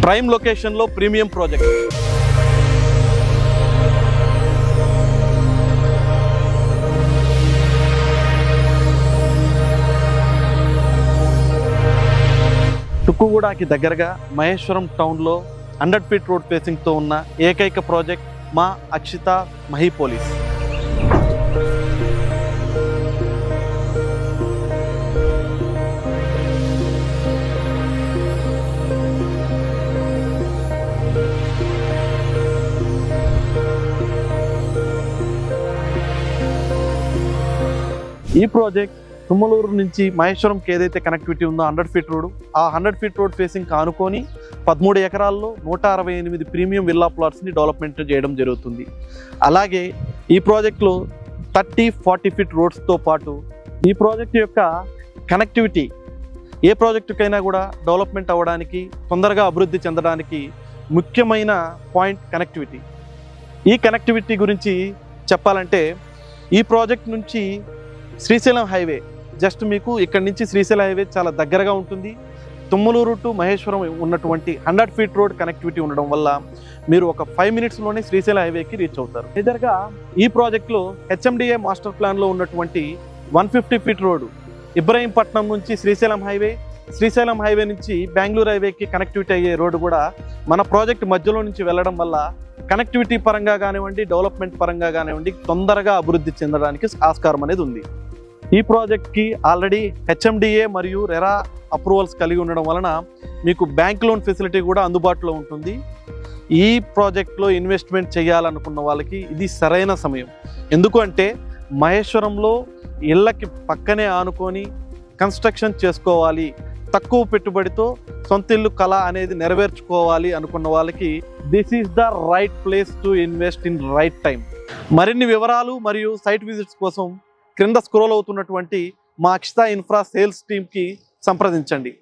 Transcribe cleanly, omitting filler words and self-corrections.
Prime లొకేషన్లో premium project. తుక్కుగూడకి దగ్గరగా మహేశ్వరం టౌన్లో 100 ఫీట్ రోడ్ ఫేసింగ్తో ఉన్న ఏకైక ప్రాజెక్ట్ మా అక్షిత మహీపోలిస్. ఈ ప్రాజెక్ట్ తుమ్మలూరు నుంచి మహేశ్వరంకి ఏదైతే కనెక్టివిటీ ఉందో 100 ఫీట్ రోడ్, ఆ 100 ఫీట్ రోడ్ ఫేసింగ్ ఆనుకొని 13 ఎకరాల్లో 168 ప్రీమియం విల్లా ప్లాట్స్ని డెవలప్మెంట్ చేయడం జరుగుతుంది. అలాగే ఈ ప్రాజెక్ట్లో 30-40 ఫీట్ రోడ్స్తో పాటు ఈ ప్రాజెక్ట్ యొక్క కనెక్టివిటీ ఏ ప్రాజెక్టుకైనా కూడా డెవలప్మెంట్ అవ్వడానికి, తొందరగా అభివృద్ధి చెందడానికి ముఖ్యమైన పాయింట్ కనెక్టివిటీ. ఈ కనెక్టివిటీ గురించి చెప్పాలంటే ఈ ప్రాజెక్ట్ నుంచి శ్రీశైలం హైవే జస్ట్ మీకు ఇక్కడి నుంచి శ్రీశైలం హైవే చాలా దగ్గరగా ఉంటుంది. తుమ్మలూరు టు మహేశ్వరం ఉన్నటువంటి 100 ఫీట్ రోడ్ కనెక్టివిటీ ఉండడం వల్ల మీరు ఒక 5 మినిట్స్లోనే శ్రీశైలం హైవేకి రీచ్ అవుతారు. ఇదర్గా ఈ ప్రాజెక్ట్లో హెచ్ఎండిఏ మాస్టర్ ప్లాన్లో ఉన్నటువంటి 150 ఫీట్ రోడ్ ఇబ్రహీంపట్నం నుంచి శ్రీశైలం హైవే నుంచి బెంగళూరు హైవేకి కనెక్టివిటీ అయ్యే రోడ్డు కూడా మన ప్రాజెక్ట్ మధ్యలో నుంచి వెళ్ళడం వల్ల కనెక్టివిటీ పరంగా కానివ్వండి, డెవలప్మెంట్ పరంగా కానివ్వండి, తొందరగా అభివృద్ధి చెందడానికి ఆస్కారం అనేది ఉంది. ఈ ప్రాజెక్ట్కి ఆల్రెడీ హెచ్ఎండిఏ మరియు రెరా అప్రూవల్స్ కలిగి ఉండడం వలన మీకు బ్యాంక్ లోన్ ఫెసిలిటీ కూడా అందుబాటులో ఉంటుంది. ఈ ప్రాజెక్ట్లో ఇన్వెస్ట్మెంట్ చేయాలనుకున్న వాళ్ళకి ఇది సరైన సమయం. ఎందుకు అంటే మహేశ్వరంలో ఇళ్ళకి పక్కనే ఆనుకొని కన్స్ట్రక్షన్ చేసుకోవాలి, తక్కువ పెట్టుబడితో సొంత ఇల్లు కళ అనేది నెరవేర్చుకోవాలి అనుకున్న వాళ్ళకి this is the right place to invest in right time. మరిన్ని వివరాలు మరియు సైట్ విజిట్స్ కోసం క్రింద స్క్రోల్ అవుతున్నటువంటి మా అక్షిత ఇన్ఫ్రా సేల్స్ టీమ్కి సంప్రదించండి.